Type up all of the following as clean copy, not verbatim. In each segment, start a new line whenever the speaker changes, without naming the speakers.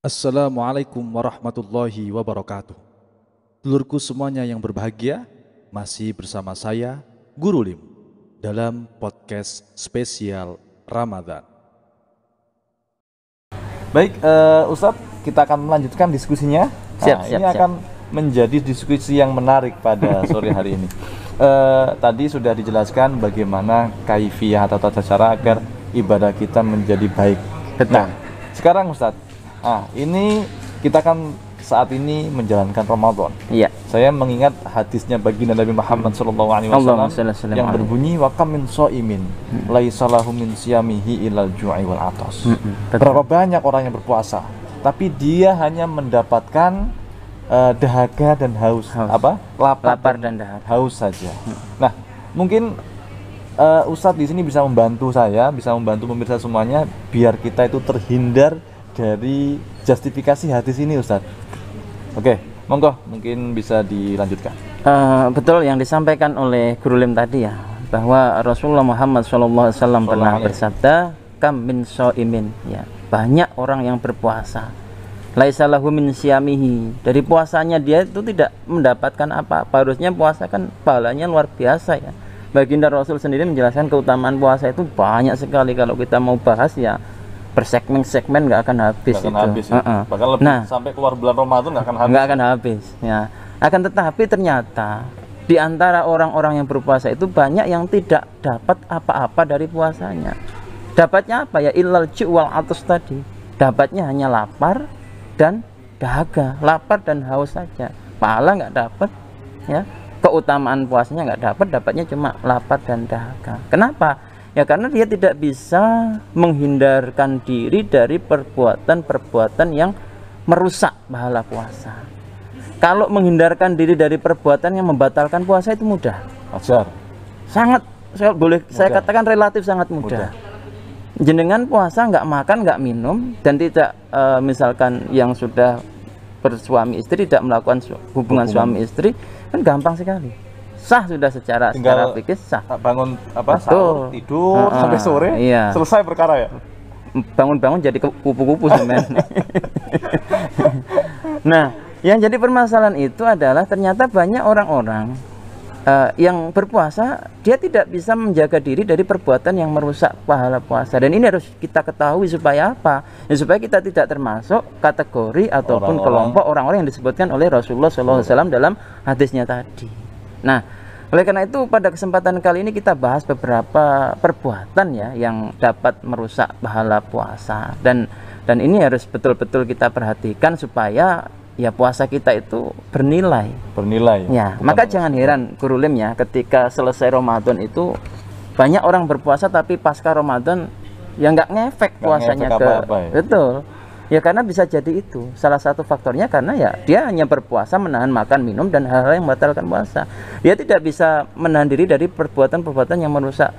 Assalamualaikum warahmatullahi wabarakatuh. Dulurku semuanya yang berbahagia, masih bersama saya, Guru Lim, dalam podcast spesial Ramadan.
Baik, Ustadz, kita akan melanjutkan diskusinya. Ini akan menjadi diskusi yang menarik pada sore hari ini. Tadi sudah dijelaskan bagaimana kaifiyah atau tata cara agar ibadah kita menjadi baik. Nah, sekarang Ustadz, ini kita kan saat ini menjalankan Ramadan.
Iya.
Saya mengingat hadisnya baginda Nabi Muhammad SAW yang berbunyi wa kam min shaimin laisa lahu min siyamihi ilal ju'i wal atas. Berapa banyak orang yang berpuasa, tapi dia hanya mendapatkan dahaga dan haus. Lapar dan dahaga. Haus saja. Nah, mungkin Ustadz di sini bisa membantu saya, bisa membantu pemirsa semuanya biar kita itu terhindar dari justifikasi hadis ini, Ustadz. Oke, monggo mungkin bisa dilanjutkan.
Betul yang disampaikan oleh Guru Lim tadi ya, bahwa Rasulullah Muhammad SAW pernah bersabda, kam min shaimin, ya, banyak orang yang berpuasa, laisa lahu min siyamihi, dari puasanya dia itu tidak mendapatkan apa-apa. Harusnya puasa kan pahalanya luar biasa ya. Baginda Rasul sendiri menjelaskan keutamaan puasa itu banyak sekali. Kalau kita mau bahas ya bersegmen-segmen nggak akan habis.
Bahkan lebih sampai keluar bulan Ramadan nggak akan habis.
Ya. Akan tetapi ternyata di antara orang-orang yang berpuasa itu banyak yang tidak dapat apa-apa dari puasanya. Dapatnya apa ya? Illal ju' wal atus tadi. Dapatnya hanya lapar dan dahaga, lapar dan haus saja. Pahala nggak dapat, ya. Keutamaan puasanya nggak dapat, dapatnya cuma lapar dan dahaga. Kenapa? Ya karena dia tidak bisa menghindarkan diri dari perbuatan-perbuatan yang merusak pahala puasa. Kalau menghindarkan diri dari perbuatan yang membatalkan puasa itu mudah. Sangat, saya katakan relatif sangat mudah. Jenengan puasa nggak makan, nggak minum, dan tidak misalkan yang sudah bersuami istri tidak melakukan hubungan suami istri, kan gampang sekali. Sah sudah secara fikih sah.
Bangun sahur, tidur sampai sore, iya. Selesai perkara ya.
Bangun-bangun jadi kupu-kupu sebenarnya. Nah, yang jadi permasalahan itu adalah ternyata banyak orang-orang yang berpuasa dia tidak bisa menjaga diri dari perbuatan yang merusak pahala puasa. Dan ini harus kita ketahui supaya apa? Ya, supaya kita tidak termasuk kategori ataupun kelompok orang-orang yang disebutkan oleh Rasulullah SAW dalam hadisnya tadi. Nah, oleh karena itu pada kesempatan kali ini kita bahas beberapa perbuatan ya yang dapat merusak pahala puasa, dan ini harus betul-betul kita perhatikan supaya ya puasa kita itu bernilai. Ya, maka jangan heran Guru Lim ya, ketika selesai Ramadan itu banyak orang berpuasa tapi pasca Ramadan ya nggak ngefek puasanya betul. Ya karena bisa jadi itu salah satu faktornya, karena ya dia hanya berpuasa menahan makan minum dan hal-hal yang membatalkan puasa. Dia tidak bisa menahan diri dari perbuatan-perbuatan yang merusak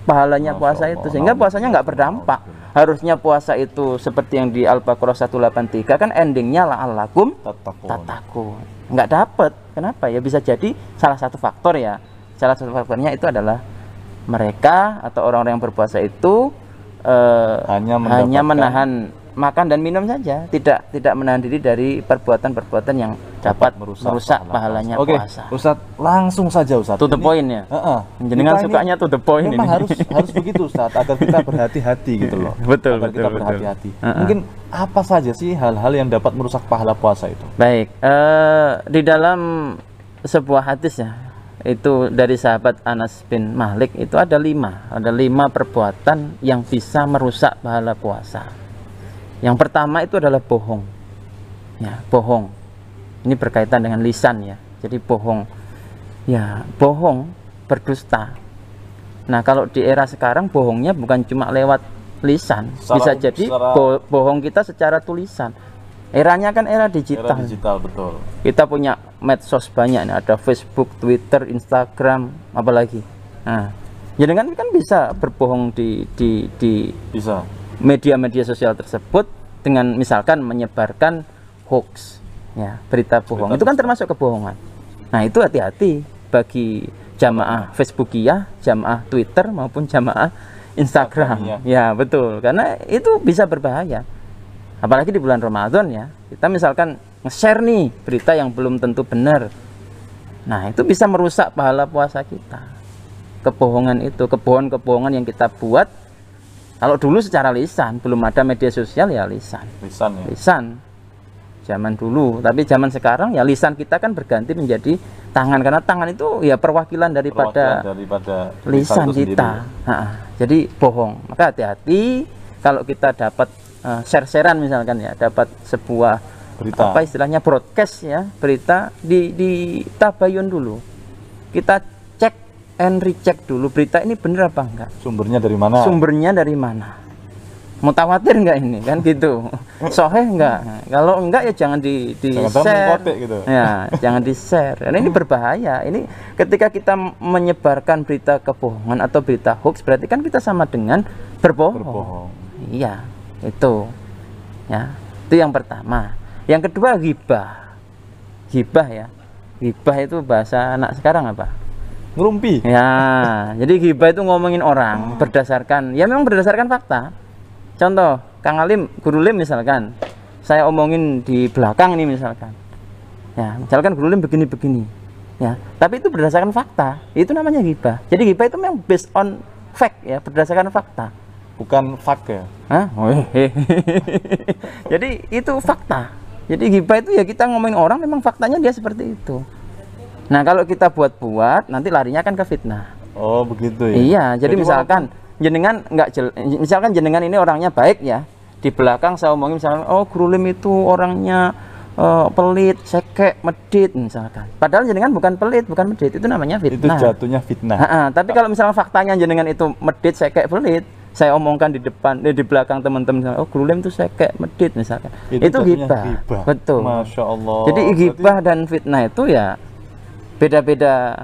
pahalanya puasa itu, sehingga puasanya nggak berdampak. Harusnya puasa itu seperti yang di Al-Baqarah 183 kan endingnya la'allakum tattaqun. Nggak dapet. Kenapa? Ya bisa jadi salah satu faktor ya. Salah satu faktornya itu adalah mereka atau orang-orang yang berpuasa itu hanya menahan makan dan minum saja, tidak menahan diri dari perbuatan-perbuatan yang dapat merusak pahalanya puasa.
Ustadz, langsung saja Ustadz.
To the point ya. Jenengan sukanya to the point
ini. Memang harus begitu Ustadz, agar kita berhati-hati gitu loh.
Betul.
Kita berhati-hati. Mungkin apa saja sih hal-hal yang dapat merusak pahala puasa itu?
Baik, di dalam sebuah hadis ya, itu dari sahabat Anas bin Malik itu ada lima perbuatan yang bisa merusak pahala puasa. Yang pertama itu adalah bohong. Ya, bohong. Ini berkaitan dengan lisan ya. Jadi bohong. Ya, bohong, berdusta. Nah, kalau di era sekarang bohongnya bukan cuma lewat lisan, bisa jadi bohong kita secara tulisan. Eranya kan era digital.
Era digital, betul.
Kita punya medsos banyak nih, ada Facebook, Twitter, Instagram, apalagi. Nah, jadi kan bisa berbohong di
bisa
media-media sosial tersebut dengan misalkan menyebarkan hoax ya, berita bohong. Itu kan termasuk kebohongan. Nah, itu hati-hati bagi jamaah Facebookiyah, jamaah Twitter maupun jamaah Instagram. Ya, betul. Karena itu bisa berbahaya. Apalagi di bulan Ramadan ya, kita misalkan nge-share nih berita yang belum tentu benar. Nah, itu bisa merusak pahala puasa kita. Kebohongan itu, kebohongan yang kita buat. Kalau dulu secara lisan, belum ada media sosial ya lisan.
Lisan ya.
Lisan. Zaman dulu, tapi zaman sekarang ya lisan kita kan berganti menjadi tangan, karena tangan itu ya perwakilan daripada lisan kita. Jadi bohong. Maka hati-hati kalau kita dapat share-sharean misalkan ya, dapat sebuah
berita,
apa istilahnya broadcast ya, berita di tabayun dulu. Kita cek and recheck dulu berita ini benar apa enggak.
Sumbernya dari mana?
Sumbernya dari mana? Mutawatir enggak ini kan gitu. Soheh enggak? Kalau enggak ya jangan di share
gitu.
Ya jangan di share karena ini berbahaya. Ini ketika kita menyebarkan berita kebohongan atau berita hoax, berarti kan kita sama dengan berbohong. Iya, itu ya, itu yang pertama. Yang kedua ghibah. Ghibah ya, ghibah itu bahasa anak sekarang apa?
Ngerumpi
ya. Jadi ghibah itu ngomongin orang berdasarkan, ya memang berdasarkan fakta. Contoh, Kang Alim, Guru Lim misalkan, saya omongin di belakang ini misalkan, ya, misalkan Guru Lim begini-begini, ya, tapi itu berdasarkan fakta, itu namanya ghibah. Jadi ghibah itu memang based on fact ya, berdasarkan fakta.
Bukan fak ya?
Hah? Jadi itu fakta. Jadi ghibah itu ya kita ngomongin orang memang faktanya dia seperti itu. Nah kalau kita buat-buat nanti larinya kan ke fitnah.
Oh begitu ya?
Iya. Jadi misalkan jenengan misalkan jenengan ini orangnya baik ya, di belakang saya omongin misalkan, oh Guru Lim itu orangnya pelit, sekek, medit misalkan. Padahal jenengan bukan pelit, bukan medit, itu namanya fitnah.
Itu jatuhnya fitnah.
Tapi kalau misalnya faktanya jenengan itu medit, sekek, pelit, saya omongkan di depan, di belakang teman-teman, oh Guru Lim itu sekek, medit misalkan. Itu ghibah. Betul.
Masya Allah.
Jadi ghibah dan fitnah itu ya beda-beda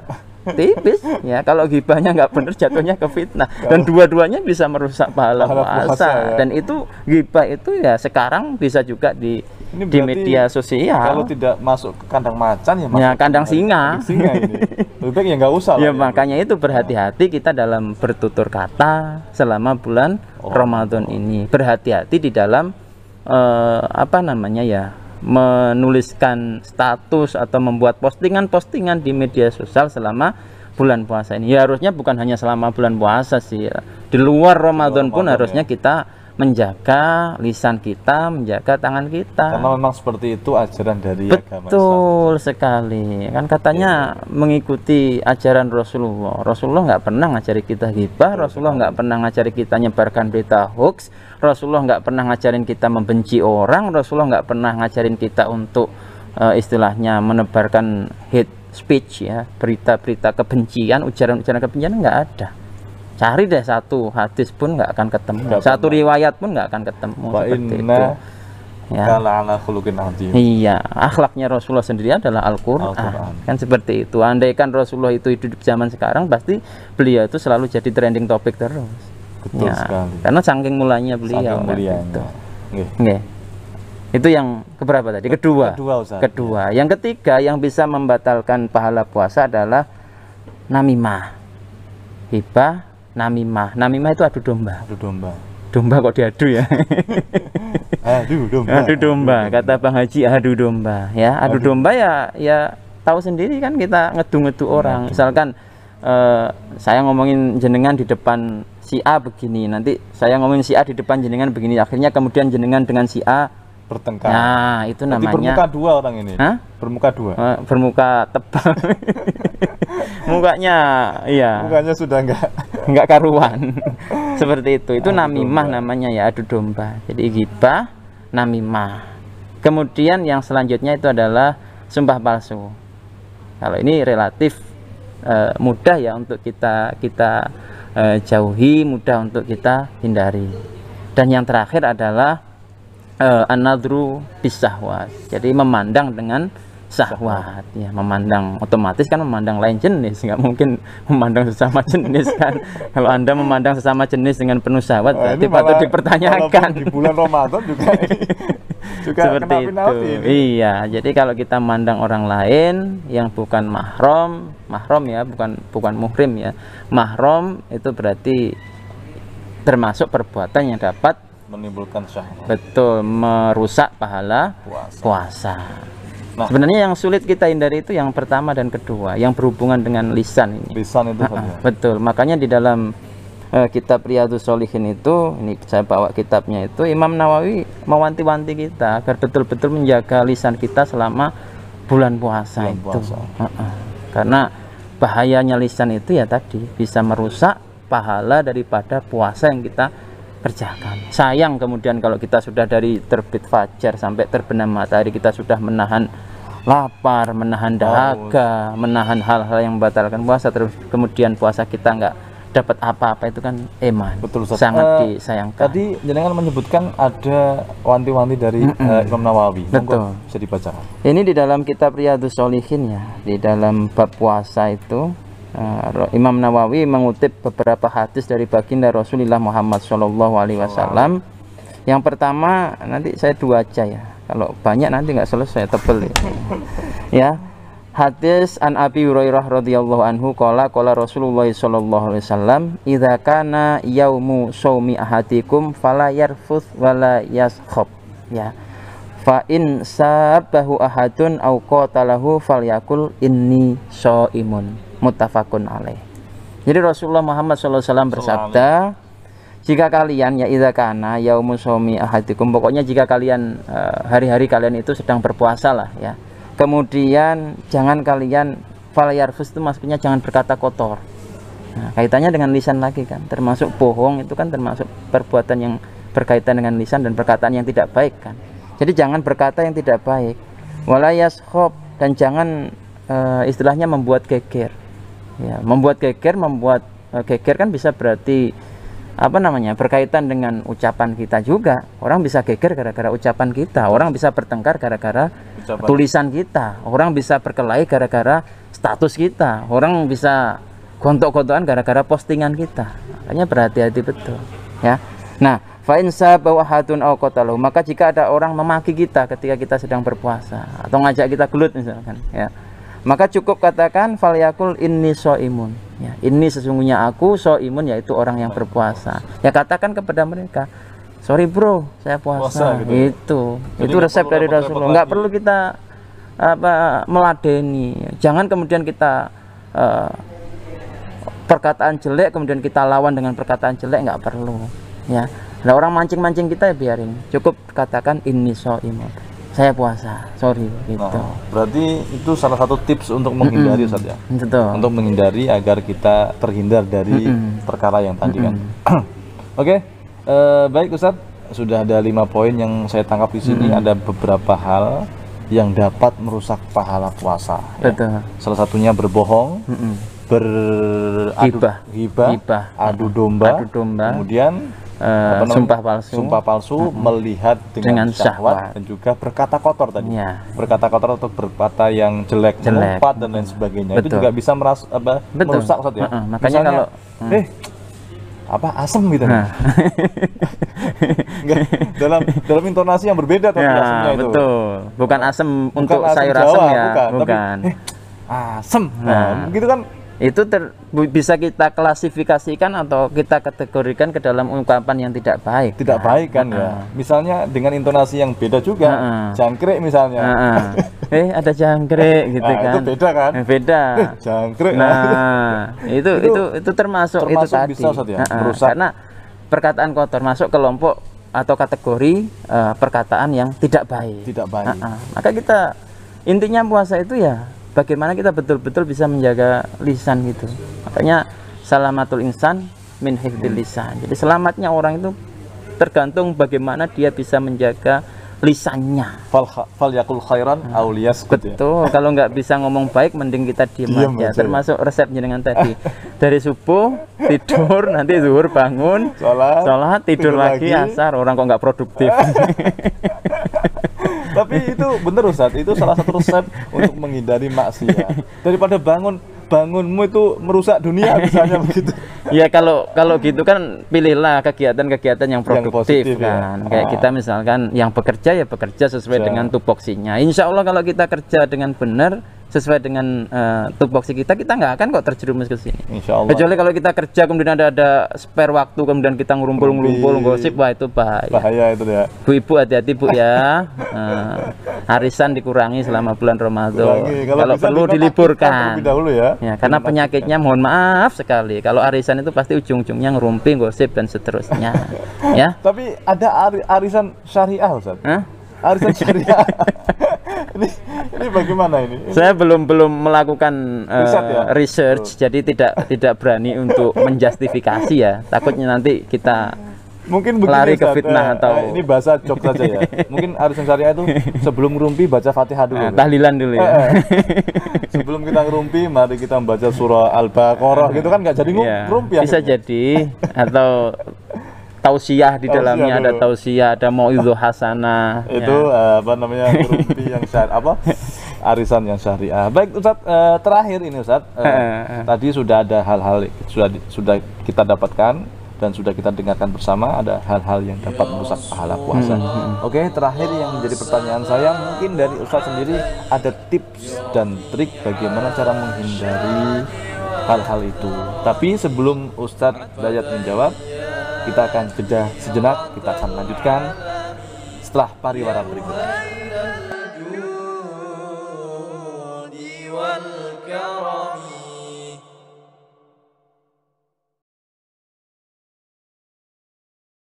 tipis ya. Kalau ghibahnya nggak benar jatuhnya ke fitnah, dan dua-duanya bisa merusak pahala puasa ya. Dan itu ghibah itu ya sekarang bisa juga di media sosial.
Kalau tidak masuk ke kandang macan ya masuk
kandang singa.
Singa ini. Lebih baik ya nggak usah
ya, makanya itu berhati-hati kita dalam bertutur kata selama bulan Ramadan ini. Berhati-hati di dalam apa namanya ya, menuliskan status atau membuat postingan-postingan di media sosial selama bulan puasa ini. Ya harusnya bukan hanya selama bulan puasa sih ya. Di luar Ramadan pun harusnya kita menjaga lisan kita, menjaga tangan kita.
Karena memang seperti itu ajaran dari agama Islam.
Betul sekali. Kan katanya mengikuti ajaran Rasulullah. Rasulullah nggak pernah ngajari kita ghibah, Rasulullah nggak pernah ngajari kita nyebarkan berita hoax, Rasulullah nggak pernah ngajarin kita membenci orang, Rasulullah nggak pernah ngajarin kita untuk istilahnya menebarkan hate speech ya, berita-berita kebencian, ujaran-ujaran kebencian, nggak ada. Cari deh satu hadis pun nggak akan ketemu, satu riwayat pun nggak akan ketemu. Seperti itu. Ya. Iya, akhlaknya Rasulullah sendiri adalah Al-Quran. Kan seperti itu. Andaikan Rasulullah itu hidup di zaman sekarang, pasti beliau itu selalu jadi trending topik terus.
Betul sekali.
Karena saking mulanya beliau. Itu yang keberapa tadi? Kedua. Kedua. Yang ketiga yang bisa membatalkan pahala puasa adalah namimah, hibah. Namimah itu adu domba. Domba kok diadu ya. Adu domba. Kata Bang Haji adu domba ya. Adu domba ya tahu sendiri kan, kita ngedu-ngedu orang. Misalkan saya ngomongin jenengan di depan si A begini, nanti saya ngomongin si A di depan jenengan begini, akhirnya kemudian jenengan dengan si A
bertengkar.
Nah, itu namanya
bermuka dua orang ini. Hah? Bermuka dua.
Bermuka tebal. Mukanya
sudah
enggak karuan. Seperti itu. Itu namimah namanya ya, adu domba. Jadi ghibah, namimah. Kemudian yang selanjutnya itu adalah sumpah palsu. Kalau ini relatif mudah ya untuk kita jauhi, mudah untuk kita hindari. Dan yang terakhir adalah an-nadhru bis-syahwat. Jadi memandang dengan syahwat ya, memandang otomatis kan memandang lain jenis, nggak mungkin memandang sesama jenis kan. Kalau Anda memandang sesama jenis dengan penuh syahwat berarti patut dipertanyakan.
Di bulan Ramadan juga
seperti itu. Iya, jadi kalau kita memandang orang lain yang bukan mahram ya, bukan muhrim ya. Mahram itu berarti termasuk perbuatan yang dapat
menimbulkan syahwat.
Betul, merusak pahala puasa. Nah, sebenarnya yang sulit kita hindari itu yang pertama dan kedua, yang berhubungan dengan lisan ini.
Lisan itu
betul. Makanya di dalam kitab Riyadhus Shalihin itu, ini saya bawa kitabnya itu, Imam Nawawi mewanti-wanti kita agar betul-betul menjaga lisan kita selama bulan puasa itu. Karena bahayanya lisan itu ya tadi bisa merusak pahala daripada puasa yang kita kerjakan. Sayang kemudian kalau kita sudah dari terbit fajar sampai terbenam matahari kita sudah menahan lapar, menahan dahaga, menahan hal-hal yang membatalkan puasa, terus kemudian puasa kita nggak dapat apa-apa, itu kan eman.
Betul, Ustaz.
Sangat disayangkan.
Tadi jenengan menyebutkan ada wanti-wanti dari Imam Nawawi.
Betul.
Bisa dibacakan.
Ini di dalam kitab Riyadhus Shalihin ya, di dalam bab puasa itu Imam Nawawi mengutip beberapa hadis dari baginda Rasulullah Muhammad SAW. Yang pertama, nanti saya dua aja ya. Kalau banyak nanti nggak selesai, tebel ya. Ya. Hadis an Abi Hurairah radhiyallahu anhu qala Rasulullah sallallahu alaihi wasallam idza kana yaumu shaumi ahadikum fala yarfuth wala yaskhab ya fa in sabahu ahadun au qatalahu falyakul inni shaimun muttafaqun alaih. Jadi Rasulullah Muhammad sallallahu alaihi wasallam bersabda, jika kalian ya idza kana yaumu shaumi ahadikum, pokoknya jika kalian hari-hari kalian itu sedang berpuasa lah ya. Kemudian jangan kalian falyarfus, itu maksudnya jangan berkata kotor. Nah, kaitannya dengan lisan lagi kan, termasuk bohong itu kan termasuk perbuatan yang berkaitan dengan lisan dan perkataan yang tidak baik kan. Jadi jangan berkata yang tidak baik. Wala yaskhab, dan jangan istilahnya membuat geger. Ya, membuat geger kan bisa berarti apa namanya, berkaitan dengan ucapan kita juga. Orang bisa geger gara-gara ucapan kita, orang bisa bertengkar gara-gara tulisan kita, orang bisa berkelahi gara-gara status kita, orang bisa gontok-gontokan gara-gara postingan kita. Makanya berhati-hati betul ya. Nah, fa in sabahu ahadun aw qatalahu, maka jika ada orang memaki kita ketika kita sedang berpuasa atau ngajak kita gelut misalkan ya, maka cukup katakan falyakul inni shaimun ya, ini sesungguhnya aku shaimun, yaitu orang yang berpuasa. Ya katakan kepada mereka, sorry bro, saya puasa gitu. Itu resep dari Rasulullah. Nggak perlu kita meladeni. Jangan kemudian kita perkataan jelek kemudian kita lawan dengan perkataan jelek, nggak perlu ya. Nah, orang mancing-mancing kita ya biarin. Cukup katakan inni shaimun, saya puasa, sorry gitu.
Nah, berarti itu salah satu tips untuk menghindari Ustaz ya.
Betul.
Untuk menghindari agar kita terhindar dari perkara yang tadi kan. Oke. Baik Ustaz, sudah ada 5 poin yang saya tangkap di sini. Ada beberapa hal yang dapat merusak pahala puasa.
Betul.
Ya. Salah satunya berbohong, hibah, adu domba, kemudian sumpah palsu, melihat dengan syahwat, dan juga berkata kotor tadi. Ya. Berkata kotor atau berkata yang jelek, mengumpat dan lain sebagainya. Betul. Itu juga bisa merusak Ustaz ya.
Makanya misalnya,
kalau asem gitu. dalam intonasi yang berbeda tapi asemnya itu. Betul.
Bukan asem untuk sayur asem ya, bukan.
Tapi, asem. Nah, begitu kan.
Itu bisa kita klasifikasikan atau kita kategorikan ke dalam ungkapan yang tidak baik.
Tidak baik kan ya. Misalnya dengan intonasi yang beda juga. Jangkrik misalnya.
Ada jangkrik gitu kan.
Itu beda kan?
Beda.
Jangkrik.
Nah, itu termasuk itu tadi.
Bisa, ya, merusak.
Karena perkataan kotor masuk kelompok atau kategori perkataan yang tidak baik.
Tidak baik.
Maka kita intinya puasa itu ya bagaimana kita betul-betul bisa menjaga lisan gitu. Makanya salamatul insan min hifdzil lisan. Jadi selamatnya orang itu tergantung bagaimana dia bisa menjaga lisannya.
Fal yakul khairan aw liyaskut.
Betul. Ya? Kalau nggak bisa ngomong baik mending kita diam aja. Termasuk resepnya dengan tadi. Dari subuh tidur, nanti zuhur bangun, sholat tidur lagi, asar. Orang kok nggak produktif.
Tapi itu bener Ustaz, itu salah satu resep untuk menghindari maksiat. Daripada bangunmu itu merusak dunia misalnya begitu.
Ya kalau gitu kan pilihlah kegiatan-kegiatan yang produktif
yang
kan.
Ya.
Kayak kita misalkan yang bekerja ya bekerja sesuai dengan tupoksinya. Insya Allah kalau kita kerja dengan benar, sesuai dengan tupoksi kita nggak akan kok terjerumus ke sini.
Insya Allah.
Kecuali kalau kita kerja kemudian ada spare waktu kemudian kita ngumpul gosip, wah itu bahaya.
Bahaya itu ya.
Bu-ibu hati-hati Bu ya. Arisan dikurangi selama bulan Ramadan. Kalau perlu diliburkan.
Dahulu ya.
Ya, karena penyakitnya mohon maaf sekali. Kalau arisan itu pasti ujung-ujungnya ngerumpi, gosip dan seterusnya. Ya.
Tapi ada arisan syariah, Ustaz.
Hah?
Arisan syariah. ini bagaimana ini?
Saya belum melakukan research, jadi tidak berani untuk menjustifikasi ya. Takutnya nanti kita
mungkin
lari ke fitnah atau
ini bahasa jok saja ya. Mungkin arisan syariah itu sebelum ngerumpi baca Fatihah dulu.
Tahlilan dulu ya.
Sebelum kita ngerumpi, mari kita membaca surah Al-Baqarah gitu kan nggak jadi ngerumpi.
Bisa jadi atau tausiah di dalamnya, ada tausiah, ada mauidhah hasanah.
Itu apa namanya, ngerumpi yang arisan yang syariah. Baik Ustaz, terakhir ini Ustaz, tadi sudah ada hal-hal sudah kita dapatkan dan sudah kita dengarkan bersama, ada hal-hal yang dapat merusak pahala puasa. Oke, terakhir yang menjadi pertanyaan saya, mungkin dari Ustaz sendiri ada tips dan trik bagaimana cara menghindari hal-hal itu. Tapi sebelum Ustaz Dayat menjawab, kita akan jeda sejenak, kita akan lanjutkan setelah pariwara berikut ini.